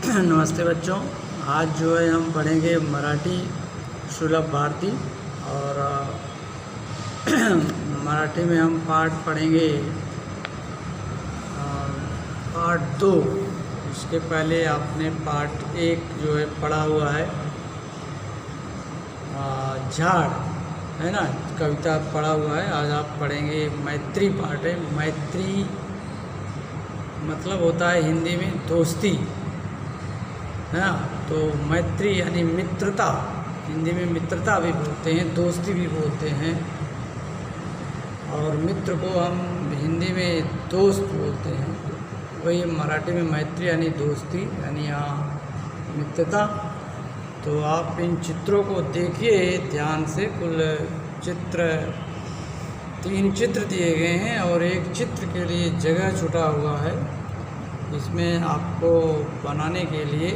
नमस्ते बच्चों। आज जो है हम पढ़ेंगे मराठी सुलभ भारती और मराठी में हम पाठ पढ़ेंगे पाठ 2। इसके पहले आपने पाठ 1 जो है पढ़ा हुआ है, झाड़ है ना, कविता पढ़ा हुआ है। आज आप पढ़ेंगे मैत्री पाठ है। मैत्री मतलब होता है हिंदी में दोस्ती, है ना। तो मैत्री यानी मित्रता, हिंदी में मित्रता भी बोलते हैं, दोस्ती भी बोलते हैं। और मित्र को हम हिंदी में दोस्त बोलते हैं। वही मराठी में मैत्री यानी दोस्ती यानी यहाँ मित्रता। तो आप इन चित्रों को देखिए ध्यान से। कुल 3 चित्र दिए गए हैं और एक चित्र के लिए जगह छूटा हुआ है इसमें आपको बनाने के लिए।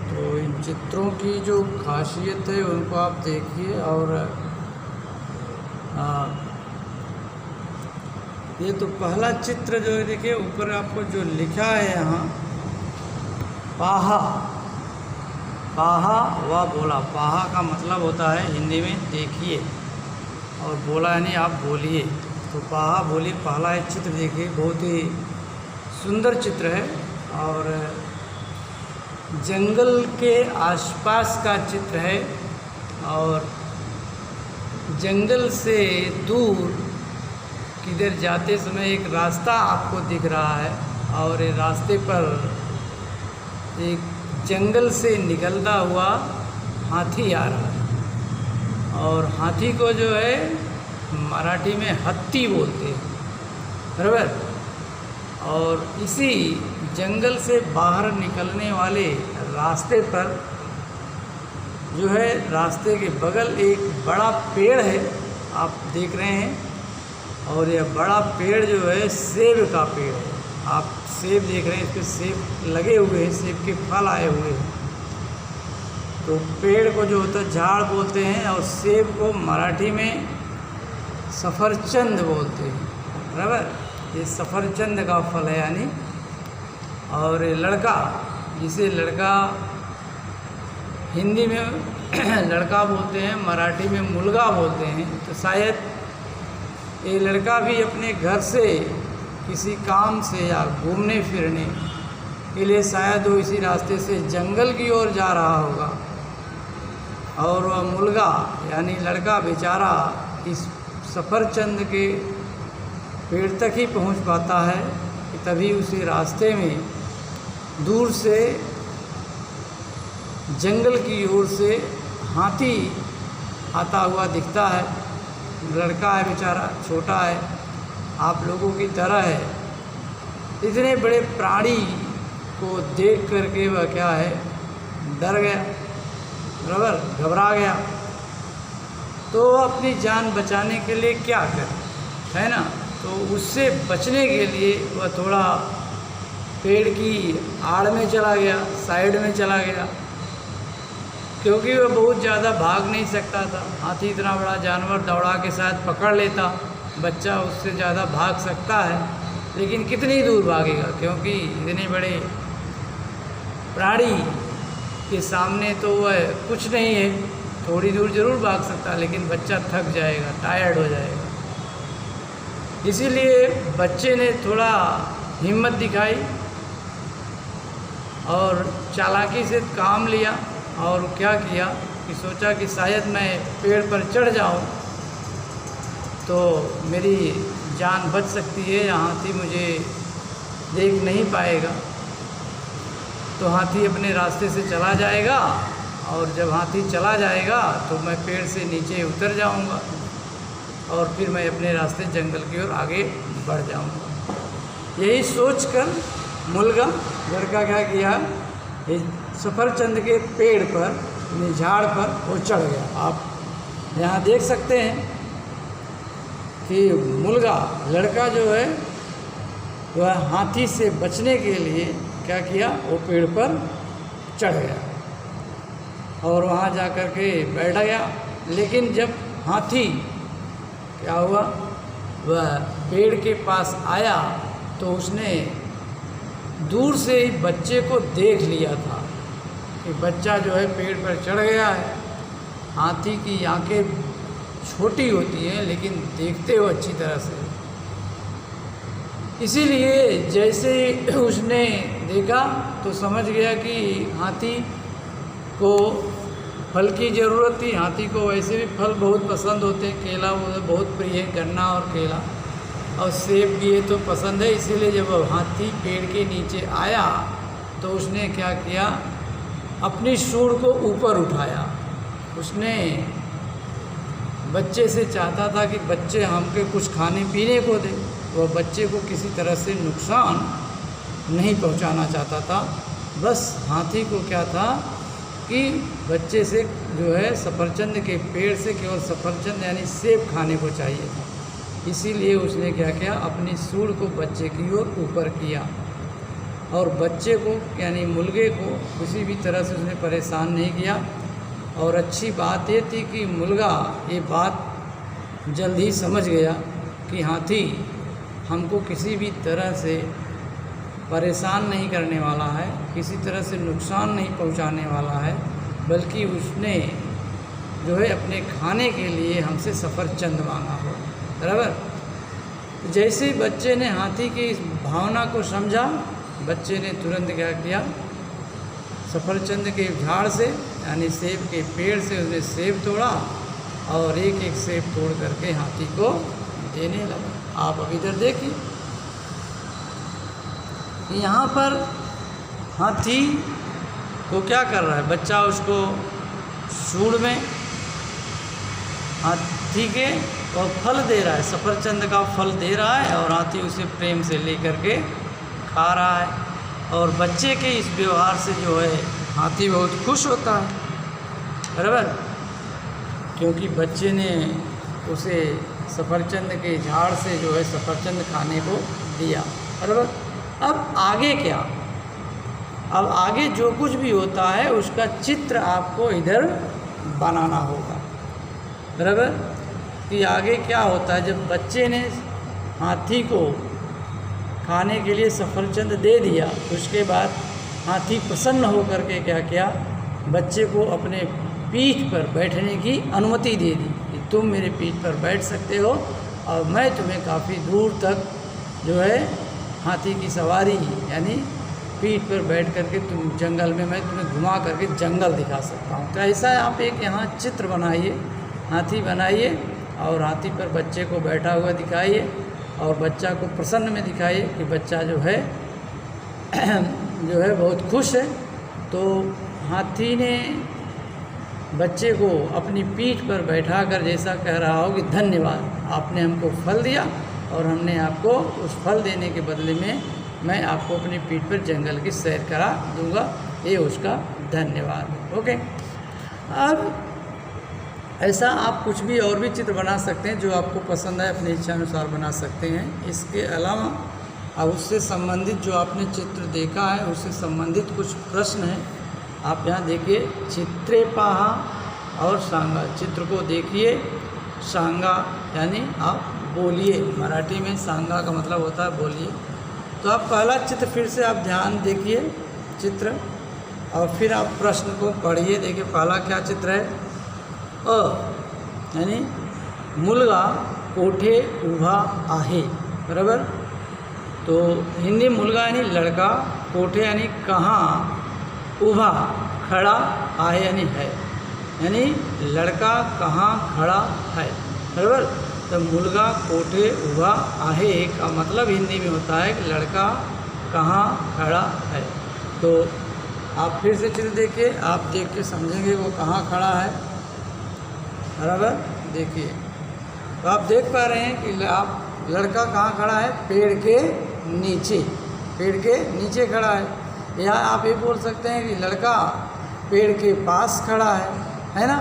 तो इन चित्रों की जो खासियत है उनको आप देखिए। और ये तो पहला चित्र जो है, देखिए ऊपर आपको जो लिखा है यहाँ, पाहा। पाहा व बोला। पाहा का मतलब होता है हिंदी में देखिए, और बोला यानी आप बोलिए। तो पाहा बोलिए, पहला एक चित्र देखिए, बहुत ही सुंदर चित्र है और जंगल के आसपास का चित्र है। और जंगल से दूर किधर जाते समय एक रास्ता आपको दिख रहा है और ये रास्ते पर एक जंगल से निकलता हुआ हाथी आ रहा है। और हाथी को जो है मराठी में हत्ती बोलते हैं, बराबर। और इसी जंगल से बाहर निकलने वाले रास्ते पर जो है, रास्ते के बगल एक बड़ा पेड़ है, आप देख रहे हैं। और यह बड़ा पेड़ जो है सेब का पेड़ है। आप सेब देख रहे हैं, इस पर सेब लगे हुए हैं, सेब के फल आए हुए हैं। तो पेड़ को जो होता है झाड़ बोलते हैं, और सेब को मराठी में सफरचंद बोलते हैं, बराबर। ये सफरचंद का फल है यानी। और ये लड़का, जिसे लड़का हिंदी में लड़का बोलते हैं, मराठी में मुलगा बोलते हैं। तो शायद ये लड़का भी अपने घर से किसी काम से या घूमने फिरने के लिए शायद वो इसी रास्ते से जंगल की ओर जा रहा होगा। और वह मुलगा यानी लड़का बेचारा इस सफरचंद के पेड़ तक ही पहुंच पाता है कि तभी उसे रास्ते में दूर से जंगल की ओर से हाथी आता हुआ दिखता है। लड़का है बेचारा, छोटा है, आप लोगों की तरह है। इतने बड़े प्राणी को देख करके वह क्या है, डर गया, बराबर, घबरा गया। तो अपनी जान बचाने के लिए क्या करे, है ना। तो उससे बचने के लिए वह थोड़ा पेड़ की आड़ में चला गया, साइड में चला गया, क्योंकि वह बहुत ज़्यादा भाग नहीं सकता था। हाथी इतना बड़ा जानवर दौड़ा के शायद पकड़ लेता, बच्चा उससे ज़्यादा भाग सकता है, लेकिन कितनी दूर भागेगा, क्योंकि इतने बड़े प्राणी के सामने तो वह कुछ नहीं है। थोड़ी दूर ज़रूर भाग सकता है, लेकिन बच्चा थक जाएगा, टायर्ड हो जाएगा। इसीलिए बच्चे ने थोड़ा हिम्मत दिखाई और चालाकी से काम लिया। और क्या किया कि सोचा कि शायद मैं पेड़ पर चढ़ जाऊं तो मेरी जान बच सकती है, हाथी मुझे देख नहीं पाएगा। तो हाथी अपने रास्ते से चला जाएगा, और जब हाथी चला जाएगा तो मैं पेड़ से नीचे उतर जाऊंगा और फिर मैं अपने रास्ते जंगल की ओर आगे बढ़ जाऊंगा। यही सोचकर मुलगा लड़का क्या किया, सफरचंद के पेड़ पर, झाड़ पर वो चढ़ गया। आप यहाँ देख सकते हैं कि मुलगा लड़का जो है वह हाथी से बचने के लिए क्या किया, वो पेड़ पर चढ़ गया और वहाँ जा कर के बैठ गया। लेकिन जब हाथी क्या हुआ, वह पेड़ के पास आया तो उसने दूर से ही बच्चे को देख लिया था कि बच्चा जो है पेड़ पर चढ़ गया है। हाथी की आंखें छोटी होती हैं लेकिन देखते हो अच्छी तरह से, इसीलिए जैसे उसने देखा तो समझ गया कि हाथी को फल की ज़रूरत थी। हाथी को वैसे भी फल बहुत पसंद होते हैं, केला वो बहुत प्रिय है, गन्ना और केला और सेब भी ये तो पसंद है। इसीलिए जब हाथी पेड़ के नीचे आया तो उसने क्या किया, अपनी सूंड को ऊपर उठाया। उसने बच्चे से चाहता था कि बच्चे हमके कुछ खाने पीने को दे, वह बच्चे को किसी तरह से नुकसान नहीं पहुंचाना चाहता था। बस हाथी को क्या था कि बच्चे से जो है सफरचंद के पेड़ से केवल सफरचंद यानी सेब खाने को चाहिए था। इसीलिए उसने क्या किया, अपनी सूंड को बच्चे की ओर ऊपर किया और बच्चे को यानी मुर्गे को किसी भी तरह से उसने परेशान नहीं किया। और अच्छी बात ये थी कि मुर्गा ये बात जल्द ही समझ गया कि हाथी हमको किसी भी तरह से परेशान नहीं करने वाला है, किसी तरह से नुकसान नहीं पहुंचाने वाला है, बल्कि उसने जो है अपने खाने के लिए हमसे सफरचंद मांगा हो। बराबर। जैसे ही बच्चे ने हाथी की इस भावना को समझा, बच्चे ने तुरंत क्या किया, सफरचंद के झाड़ से यानी सेब के पेड़ से उसने सेब तोड़ा और एक एक सेब तोड़ करके हाथी को देने लगा। आप अब इधर देखिए, यहाँ पर हाथी को क्या कर रहा है, बच्चा उसको सूंड में हाथी के और फल दे रहा है, सफरचंद का फल दे रहा है और हाथी उसे प्रेम से लेकर के खा रहा है। और बच्चे के इस व्यवहार से जो है हाथी बहुत खुश होता है। बराबर। क्योंकि बच्चे ने उसे सफरचंद के झाड़ से जो है सफरचंद खाने को दिया। बराबर। अब आगे क्या, अब आगे जो कुछ भी होता है उसका चित्र आपको इधर बनाना होगा। बराबर। कि आगे क्या होता है, जब बच्चे ने हाथी को खाने के लिए सफरचंद दे दिया, उसके बाद हाथी प्रसन्न होकर के क्या किया, बच्चे को अपने पीठ पर बैठने की अनुमति दे दी कि तुम मेरे पीठ पर बैठ सकते हो और मैं तुम्हें काफ़ी दूर तक जो है हाथी की सवारी यानी पीठ पर बैठ करके तुम जंगल में मैं तुम्हें घुमा करके जंगल दिखा सकता हूँ। तो ऐसा आप एक यहाँ चित्र बनाइए, हाथी बनाइए और हाथी पर बच्चे को बैठा हुआ दिखाइए और बच्चा को प्रसन्न में दिखाइए कि बच्चा जो है बहुत खुश है। तो हाथी ने बच्चे को अपनी पीठ पर बैठाकर जैसा कह रहा हो कि धन्यवाद, आपने हमको फल दिया और हमने आपको उस फल देने के बदले में मैं आपको अपनी पीठ पर जंगल की सैर करा दूंगा, ये उसका धन्यवाद। ओके। अब ऐसा आप कुछ भी और भी चित्र बना सकते हैं जो आपको पसंद है, अपनी इच्छा अनुसार बना सकते हैं। इसके अलावा अब उससे संबंधित जो आपने चित्र देखा है उससे संबंधित कुछ प्रश्न हैं। आप यहाँ देखिए, चित्रे पाहा और सांगा। चित्र को देखिए, सांगा यानी आप बोलिए, मराठी में सांगा का मतलब होता है बोलिए। तो आप पहला चित्र फिर से आप ध्यान देखिए चित्र और फिर आप प्रश्न को पढ़िए। देखिए पहला क्या चित्र है, यानी मुलगा कोठे उभा आहे। बराबर। तो हिंदी मुलगा यानी लड़का, कोठे यानी कहाँ, उभा खड़ा, आहे यानी है, यानी लड़का कहाँ खड़ा है। बराबर। तो मुलगा कोठे उभा आहे का मतलब हिंदी में होता है कि लड़का कहाँ खड़ा है। तो आप फिर से चित्र देखिए, आप देख के समझेंगे वो कहाँ खड़ा है। बराबर। देखिए तो आप देख पा रहे हैं कि आप लड़का कहाँ खड़ा है, पेड़ के नीचे, पेड़ के नीचे खड़ा है। या आप ये बोल सकते हैं कि लड़का पेड़ के पास खड़ा है ना।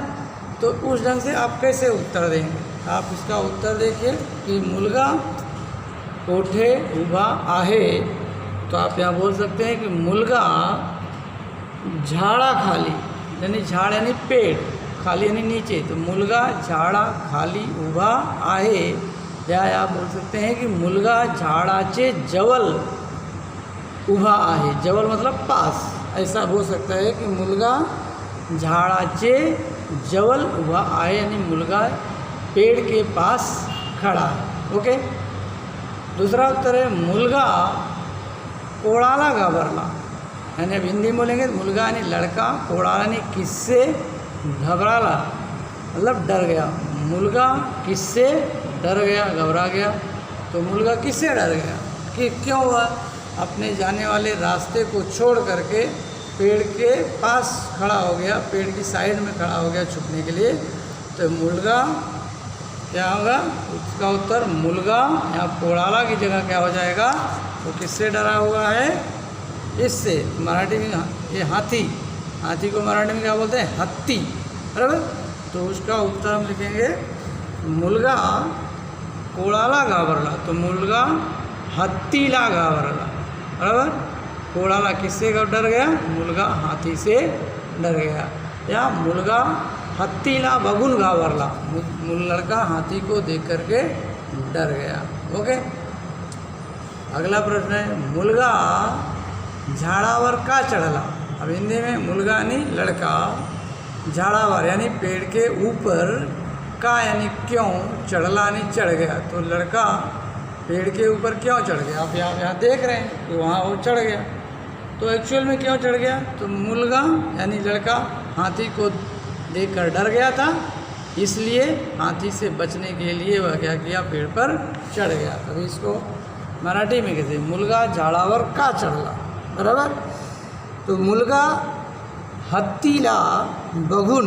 तो उस ढंग से आप कैसे उत्तर देंगे, आप इसका उत्तर देखिए कि मुलगा कोठे उभा आहे। तो आप यहाँ बोल सकते हैं कि मुलगा झाड़ा खाली, यानी झाड़ यानी पेड़, खाली यानी नीचे, तो मुलगा झाड़ा खाली उभा आहे। या आप बोल सकते हैं कि मुलगा झाड़ाचे जवल उभा आहे, जवळ मतलब पास, ऐसा हो सकता है कि मुलगा झाडाचे जवळ उभा आहे, यानी मुलगा पेड़ के पास खड़ा है। ओके, दूसरा उत्तर है मुलगा कोणाला घाबरला, यानी अब हिंदी में बोलेंगे मुलगा यानी लड़का, कोणाला यानी किससे, घबराला मतलब डर गया। मुलगा किससे डर गया, घबरा गया। तो मुलगा किससे डर गया, कि क्यों हुआ, अपने जाने वाले रास्ते को छोड़ करके पेड़ के पास खड़ा हो गया, पेड़ की साइड में खड़ा हो गया छुपने के लिए। तो मुलगा क्या होगा, उसका उत्तर मुलगा यहाँ कोणाला की जगह क्या हो जाएगा, तो किससे डरा हुआ है, इससे। मराठी में ये हाथी, हाथी को मराठी में क्या बोलते हैं, हत्ती, बराबर। तो उसका उत्तर हम लिखेंगे मुलगा कोणाला घाबरला, तो मुलगा हत्तीला घाबरला, बराबर। कोणाला किससे डर गया, मुलगा हाथी से डर गया। या मुलगा हत्तीला बघून घाबरला, लड़का हाथी को देख करके डर गया। ओके, अगला प्रश्न है मुलगा झाडावर का चढ़ला। अब हिंदी में मुलगा यानी लड़का, झाडावर यानी पेड़ के ऊपर, का यानी क्यों, चढ़ला यानी चढ़ गया। तो लड़का पेड़ के ऊपर क्यों चढ़ गया, आप यहाँ देख रहे हैं कि वहाँ वो चढ़ गया। तो एक्चुअल में क्यों चढ़ गया, तो मुलगा यानी लड़का हाथी को देखकर डर गया था, इसलिए हाथी से बचने के लिए वह क्या किया, पेड़ पर चढ़ गया। अभी इसको मराठी में कहते हैं मुलगा झाडावर का चढ़ला, बराबर। तो मुलगा हत्तीला बघून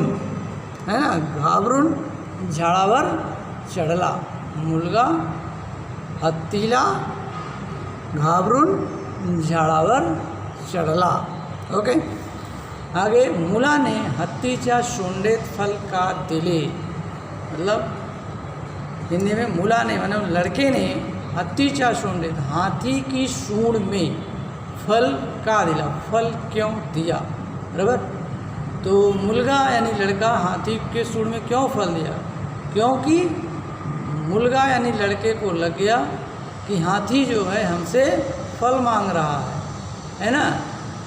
है ना घाबरून झाडावर चढ़ला, मुलगा हत्तीला घाबरून झाडावर चढ़ला। ओके, आगे मुलाने हत्तीच्या सोंडेत फल का दिले, मतलब हिंदी में मुलाने मतलब लड़के ने हत्तीच्या सोंडेत हाथी की सूंड में फल का दिला, फल क्यों दिया, बराबर। तो मुलगा यानी लड़का हाथी के सूंड में क्यों फल दिया, क्योंकि मुलगा यानी लड़के को लग गया कि हाथी जो है हमसे फल मांग रहा है ना,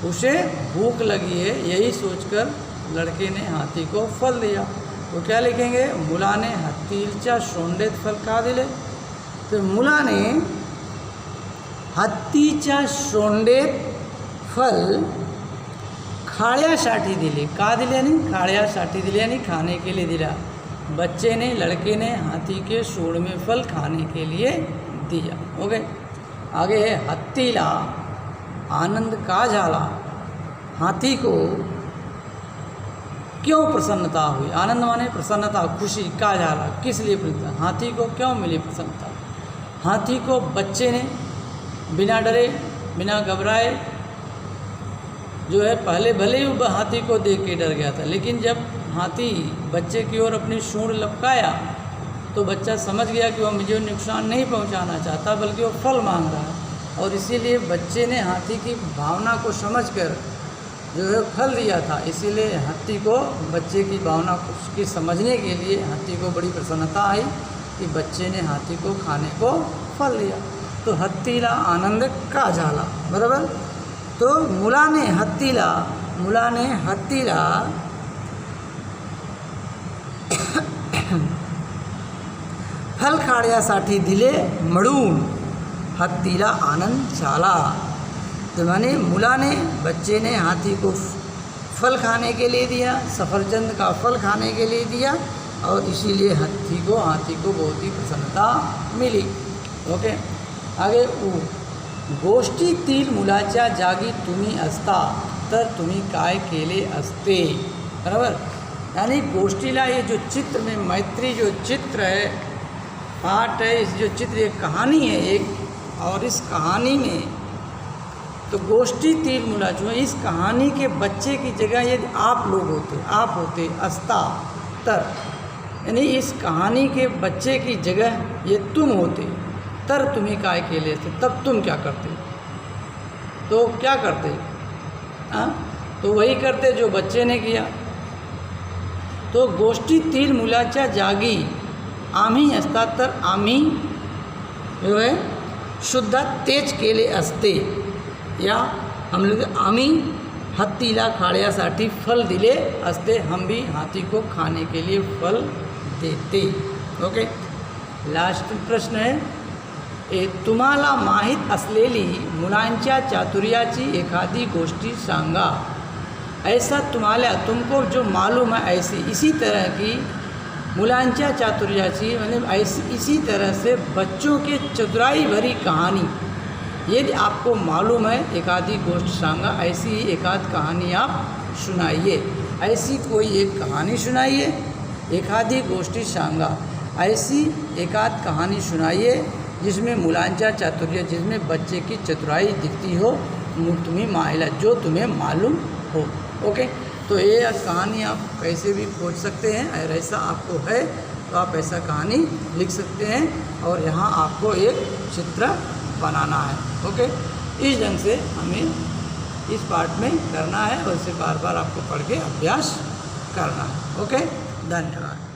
उसे भूख लगी है, यही सोचकर लड़के ने हाथी को फल दिया। तो क्या लिखेंगे, मुलाने हत्तीच्या सोंडेत फल का दिले। तो मुलाने हत्तीच्या सोंडेत फल खाण्यासाठी दिले, का दिले यानी खाण्यासाठी दिले यानी खाने के लिए दिला। बच्चे ने, लड़के ने हाथी के सूंड में फल खाने के लिए दिया। ओके, आगे है हत्तीला आनंद का झाला, हाथी को क्यों प्रसन्नता हुई, आनंद माने प्रसन्नता, खुशी, का झाला किस लिए प्रसन्नता, हाथी को क्यों मिली प्रसन्नता। हाथी को बच्चे ने बिना डरे बिना घबराए जो है, पहले भले ही वो हाथी को देख के डर गया था, लेकिन जब हाथी बच्चे की ओर अपनी सूंड लपकाया तो बच्चा समझ गया कि वह मुझे नुकसान नहीं पहुंचाना चाहता, बल्कि वो फल मांग रहा है। और इसीलिए बच्चे ने हाथी की भावना को समझकर जो है फल दिया था। इसीलिए हाथी को बच्चे की भावना की समझने के लिए हाथी को बड़ी प्रसन्नता आई कि बच्चे ने हाथी को खाने को फल दिया। तो हत्तीला आनंद का झाला, बराबर। तो मुलाने हत्तीला फल खाण्यासाठी दिले म्हणून हत्तीला आनंद झाला। तो माने मुलाने, बच्चे ने हाथी को फल खाने के लिए दिया, सफरजंद का फल खाने के लिए दिया, और इसीलिए हाथी को बहुत ही प्रसन्नता मिली। ओके, आगे गोष्टीतील मुलाच्या जागी तुम्ही असता तर तुम्ही काय केले असते, बराबर। यानी गोष्टीला, ये जो चित्र में मैत्री जो चित्र है, पाठ है, इस जो चित्र एक कहानी है एक, और इस कहानी में तो गोष्टीतील मुला जो है, इस कहानी के बच्चे की जगह यदि आप होते अस्ता तर, यानी इस कहानी के बच्चे की जगह ये तुम होते तर तुम्ही काय केले थे, तब तुम क्या करते, तो क्या करते, तो वही करते जो बच्चे ने किया। तो गोष्टीतील मुलाच्या जागी आम्ही असतात तर आम्ही जो है सुद्धा तेच केले असते, या हम लोग आम्ही हत्तीला खाण्यासाठी फल दिले असते, हम भी हाथी को खाने के लिए फल देते. ओके. लास्ट प्रश्न आहे, तुम्हाला माहीत असलेली मुलांच्या चातुर्याची एखादी गोष्टी सांगा. ऐसा तुमको जो मालूम है ऐसी इसी तरह की मुलांच्या चातुर्याची मतलब ऐसी इसी तरह से बच्चों के चतुराई भरी कहानी, यदि आपको मालूम है एक आधी गोष्ट सांगा, ऐसी एक आध कहानी आप सुनाइए. ऐसी कोई एक कहानी सुनाइए. एक आधी गोष्टी सांगा, ऐसी एक आध कहानी सुनाइए जिसमें मुलांचा चातुर्य, जिसमें बच्चे की चतुराई दिखती हो, तुम्हें माहिला जो तुम्हें मालूम हो. ओके. तो ये कहानी आप कैसे भी खोज सकते हैं. अगर ऐसा आपको है तो आप ऐसा कहानी लिख सकते हैं और यहाँ आपको एक चित्र बनाना है. ओके. इस ढंग से हमें इस पार्ट में करना है और इसे बार बार आपको पढ़ के अभ्यास करना है. ओके. धन्यवाद.